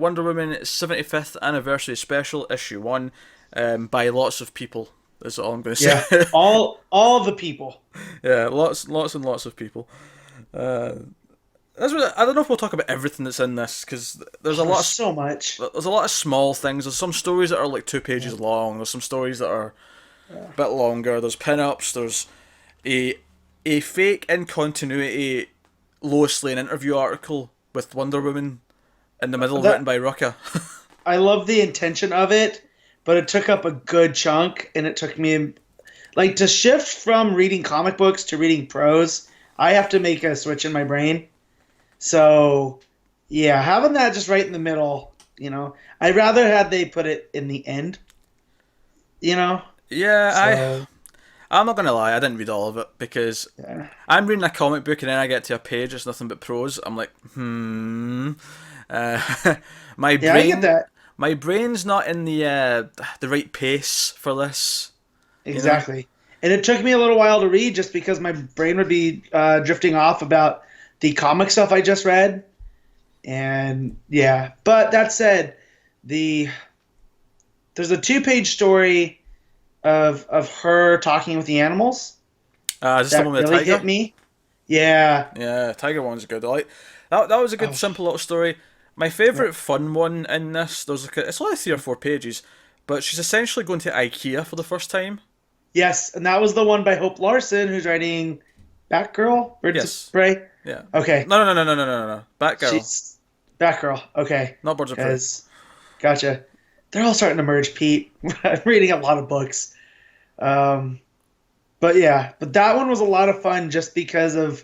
Wonder Woman 75th Anniversary Special, Issue 1, by lots of people, is all I'm going to Yeah, say. all the people. Yeah, lots and lots of people. Uh, I don't know if we'll talk about everything that's in this, because Oh, there's so much. there's a lot of small things. There's some stories that are like 2 pages Yeah, long. There's some stories that are yeah. a bit longer. There's pin-ups. There's a a fake in continuity Lois Lane interview article with Wonder Woman in the middle, written That by Rucka. I love the intention of it, but it took up a good chunk, and it took me like to shift from reading comic books to reading prose. I have to make a switch in my brain. So, yeah, having that just right in the middle, I'd rather had they put it in the end, you know. Yeah, So, I'm not gonna lie, I didn't read all of it because yeah, I'm reading a comic book and then I get to a page, it's nothing but prose. I'm like, uh, my yeah, I get brain, that my brain's not in the right pace for this. You know? exactly. And it took me a little while to read just because my brain would be drifting off about the comic stuff I just read. And yeah, but that said, the there's a two-page story of her talking with the animals Is this the that one with the really hit tiger? me. Yeah. Yeah, tiger one's good. I like that. That was a good Oh, simple little story. My yeah. favorite fun one in this, there's like it's only 3 or 4 pages, but she's essentially going to IKEA for the first time. Yes, and that was the one by Hope Larson, who's writing Batgirl, Birds of Yes. Prey. Yeah. Okay, No. Batgirl, she's Batgirl. Okay, not Birds of Prey. because gotcha. They're all starting to merge, Pete. I'm reading a lot of books. Um, but yeah, but that one was a lot of fun just because of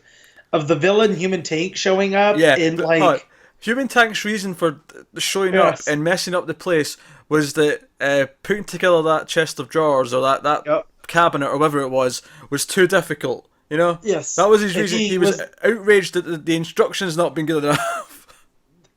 the villain Human Tank showing up Yeah, in Human Tank's reason for showing up yes, and messing up the place was that putting together that chest of drawers or that yep, cabinet or whatever it was too difficult. You know, that yes, was his and reason. He was outraged that the instructions not been good enough.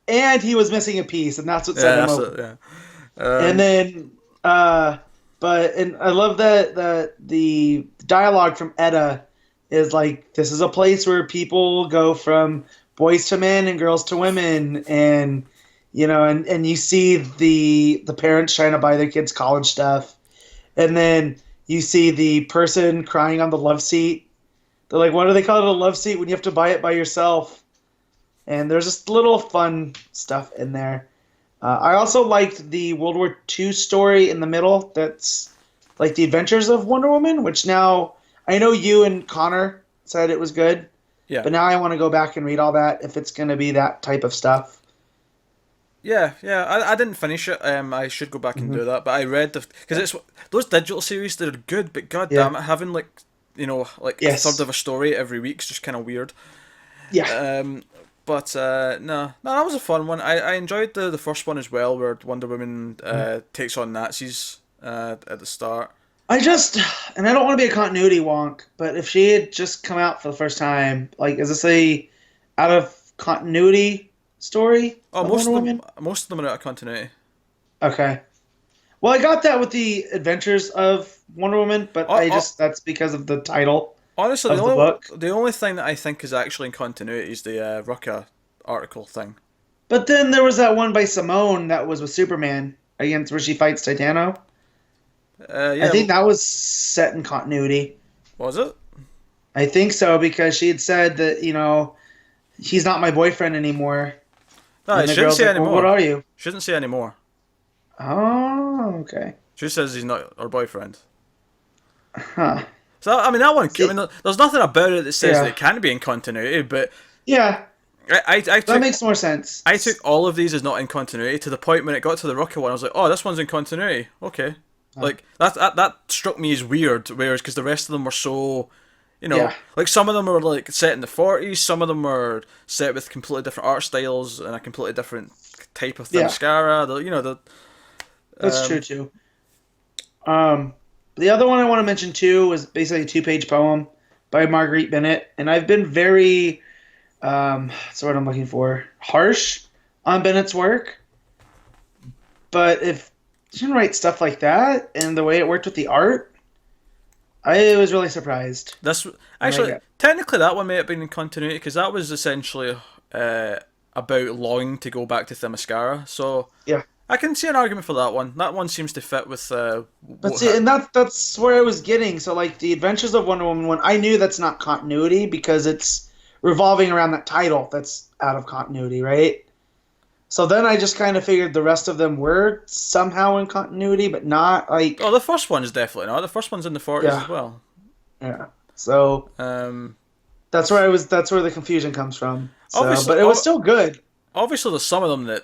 he was missing a piece, and that's what Yeah, sent him that's over. it. Yeah. And then, and I love that the dialogue from Etta is like, this is a place where people go from boys to men and girls to women, and and you see the parents trying to buy their kids college stuff, and then you see the person crying on the love seat. They're like, what do they call it, a love seat when you have to buy it by yourself? And there's just little fun stuff in there. I also liked the World War II story in the middle. That's like the Adventures of Wonder Woman, which now I know you and Connor said it was good, Yeah. but now I want to go back and read all that if it's going to be that type of stuff. Yeah. I didn't finish it. I should go back and Hmm. do that. But I read because it's those digital series. They're good, but god Yeah. damn it, having like a third Yes. of a story every week is just kind of weird. Yeah. But no, that was a fun one. I enjoyed the first one as well, where Wonder Woman takes on Nazis at the start. I just, and I don't want to be a continuity wonk, but if she had just come out for the first time, like, is this a out of continuity story Oh, of Wonder Woman? most of them are out of continuity. Okay. Well, I got that with the Adventures of Wonder Woman, but Oh, that's because of the title honestly, of the book. the only thing that I think is actually in continuity is the Rucka article thing. But then there was that one by Simone that was with Superman against where she fights Titano. I Yeah, think that was set in continuity. was it? I think so because she had said that, he's not my boyfriend anymore. No, And it the shouldn't girl's say like, well, what anymore. are you? Shouldn't say anymore. Oh, okay. She says he's not her boyfriend. Huh. So I mean that one. I See, mean, there's nothing about it that says that yeah. it can be in continuity, but Yeah, I that took makes more sense. I took all of these as not in continuity to the point when it got to the Rucka one, I was like, oh, this one's in continuity. Okay, like that struck me as weird. Whereas because the rest of them were so, Yeah, like some of them were like set in the 40s, some of them were set with completely different art styles and a completely different type of yeah, mascara. The that's true too. Um, the other one I want to mention too was basically a two-page poem by Marguerite Bennett, and I've been very, what's the word I'm looking for, harsh on Bennett's work. But if you can write stuff like that and the way it worked with the art, I was really surprised. this I like actually it. technically that one may have been in continuity because that was essentially uh about longing to go back to Themyscira. So Yeah. I can see an argument for that one. That one seems to fit with But see, and that's where I was getting. So like the Adventures of Wonder Woman one, I knew that's not continuity because it's revolving around that title that's out of continuity, right? So then I just kind of figured the rest of them were somehow in continuity, but not like. Oh, the first one is definitely not. The first one's in the 40s Yeah. as well. Yeah. So Um, that's where I was. That's where the confusion comes from. So, Obviously, but it was still good. obviously there's some of them that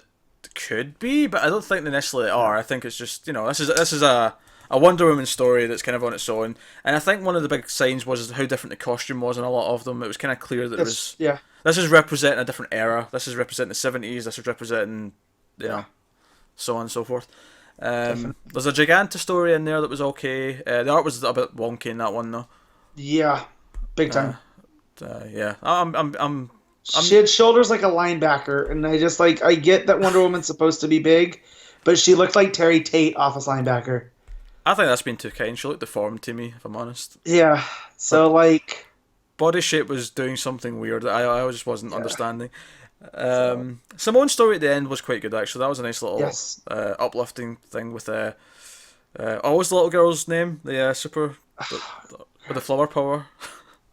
could be, but I don't think they necessarily are. I think it's just, this is a Wonder Woman story that's kind of on its own, and I think one of the big signs was how different the costume was in a lot of them. It was kind of clear that Yeah. this is representing a different era. This is representing the 70s. This is representing, so on and so forth. There's a Giganta story in there that was okay. The art was a bit wonky in that one though. Yeah. Big time. Yeah, I'm She had shoulders like a linebacker, and I get that Wonder Woman's supposed to be big, but she looked like Terry Tate, office linebacker. I think that's been too kind. She looked deformed to me, if I'm honest. Yeah. So Body shape was doing something weird that I just wasn't understanding. Simone's story at the end was quite good actually. That was a nice little uplifting thing with what was the little girl's name? The with the flower power.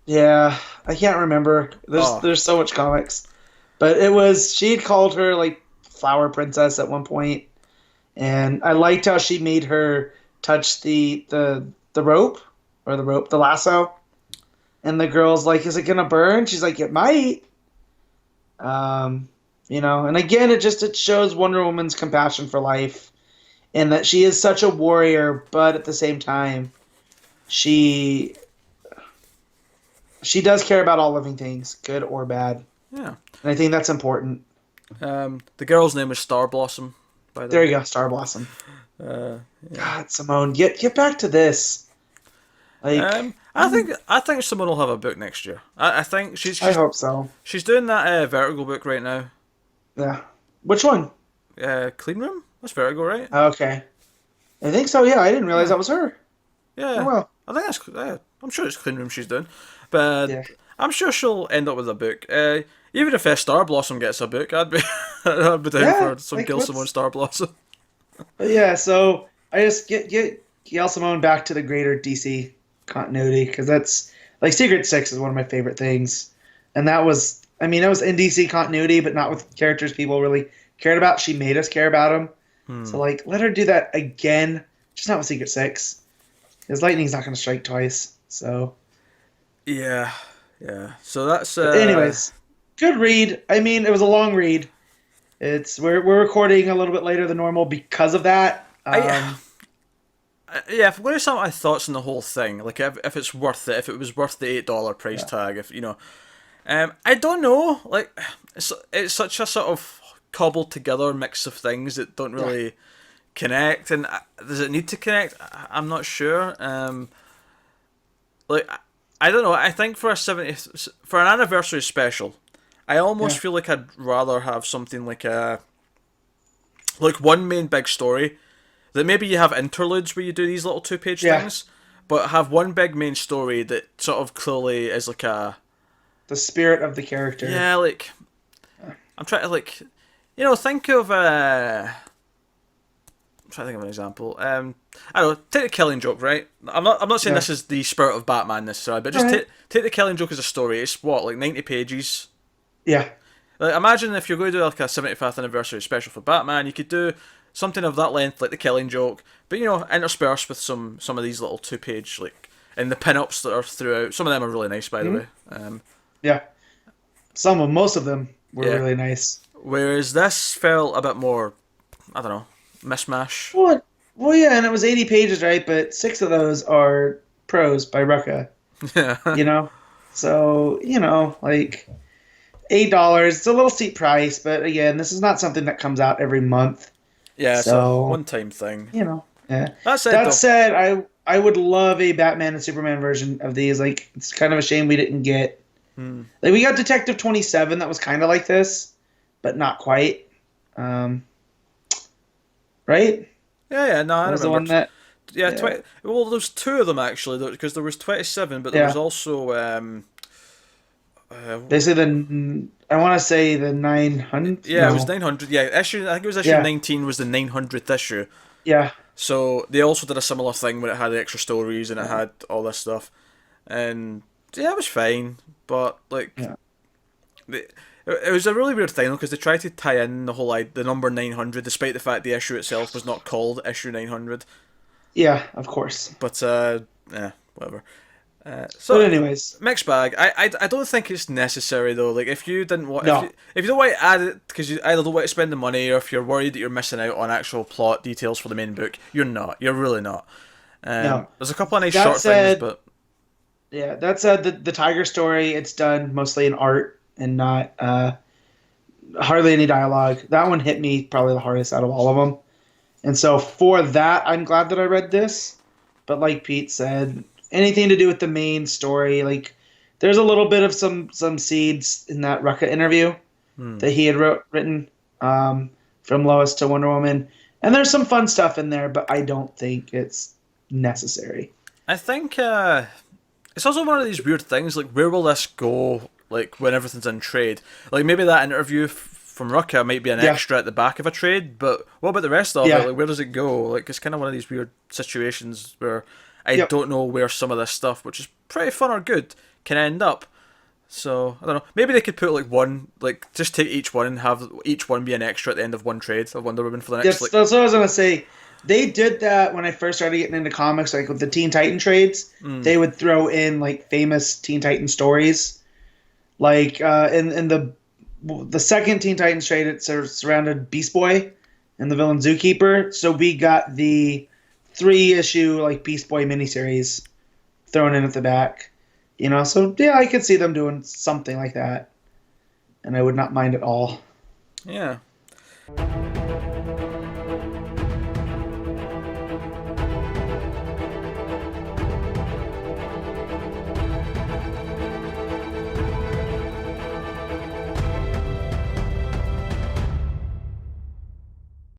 Yeah, I can't remember. There's so much comics, but she'd called her like Flower Princess at one point, and I liked how she made her touch the rope the lasso, and the girl's like, "Is it gonna burn?" She's like, "It might." And again, it shows Wonder Woman's compassion for life, and that she is such a warrior, but at the same time, she does care about all living things, good or bad. Yeah. And I think that's important. The girl's name was Star Blossom, by the way. There you go, Star Blossom. Yeah. God, Simone, get back to this. I think Simone will have a book next year. I think she's I hope so. She's doing that Vertigo book right now. Yeah. Which one? Clean Room? That's Vertigo, right? Okay. I think so, yeah. I didn't realize that was her. Yeah. Oh, well. I think that's... I'm sure it's Clean Room she's doing. But I'm sure she'll end up with a book. Even if Star Blossom gets a book, I'd be down for some Gail Simone Star Blossom. But yeah, so I just get Gail Simone back to the greater DC continuity, because that's like Secret Six is one of my favorite things, and it was in DC continuity, but not with characters people really cared about. She made us care about them, so let her do that again, just not with Secret Six, because lightning's not going to strike twice. So yeah. So that's anyways, good read. It was a long read. We're recording a little bit later than normal because of that. If we're going to sum up my thoughts on the whole thing, like if it's worth it, if it was worth the $8 price tag, I don't know. Like it's such a sort of cobbled together mix of things that don't really connect. And does it need to connect? I'm not sure. I don't know. I think for an anniversary special, I almost feel like I'd rather have something like one main big story. That maybe you have interludes where you do these little 2-page things, but have one big main story that sort of clearly is like the spirit of the character. Yeah, I'm trying to think of I'm trying to think of an example. I don't know, take the Killing Joke, right? I'm not saying this is the spirit of Batman necessarily, but just take the Killing Joke as a story. It's 90 pages. Yeah. Imagine if you're going to do a 75th anniversary special for Batman, you could do something of that length, like the Killing Joke, but interspersed with some of these little 2-page and the pin-ups that are throughout. Some of them are really nice, by the way. Yeah, most of them were really nice. Whereas this felt a bit more, I don't know, mishmash. Well, yeah, and it was 80 pages, right? But 6 of those are prose by Rucka. Yeah. So $8. It's a little steep price, but again, this is not something that comes out every month. Yeah, so, it's a one-time thing. Yeah. That said, I would love a Batman and Superman version of these. It's kind of a shame we didn't get. We got Detective 27 that was kind of like this, but not quite. Right? Yeah. No, I remember. The one that. Yeah. Well, there's 2 of them actually, because there was 27, but there was also. They say the I want to say the 900. Yeah, it was No. 900. Yeah, issue. I think it was issue Yeah. 19 was the 900th issue. Yeah. So they also did a similar thing where it had extra stories and it Yeah. had all this stuff, and yeah, it was fine. But like, Yeah. it was a really weird thing because they tried to tie in the whole the number 900, despite the fact the issue itself was not called issue 900. Yeah. Of course. But yeah, whatever. But So anyways, mixed bag. I don't think it's necessary though. Like if you didn't want no. if you don't want to add it because you either don't want to spend the money or if you're worried that you're missing out on actual plot details for the main book, you're not. You're really not. No. There's a couple of nice That short said, things, but yeah, that said, the Tiger story, it's done mostly in art and not hardly any dialogue. That one hit me probably the hardest out of all of them. And so for that, I'm glad that I read this. But like Pete said, anything to do with the main story, like there's a little bit of some seeds in that Rucka interview that he had written from Lois to Wonder Woman. And there's some fun stuff in there, but I don't think it's necessary. I think it's also one of these weird things. Like, where will this go? Like, when everything's in trade, like maybe that interview from Rucka might be an Yeah. extra at the back of a trade, but what about the rest of Yeah. it? Like, where does it go? Like, it's kind of one of these weird situations where I Yep. don't know where some of this stuff, which is pretty fun or good, can end up. So I don't know. Maybe they could put like one, like just take each one and have each one be an extra at the end of one trade of Wonder Woman for the next. Yes, Like, that's what I was gonna say. They did that when I first started getting into comics, like with the Teen Titan trades. They would throw in like famous Teen Titan stories, like in the second Teen Titans trade, it surrounded Beast Boy and the villain Zookeeper. So we got the 3-issue like Beast Boy miniseries thrown in at the back, you know. So yeah, I could see them doing something like that, and I would not mind at all. yeah.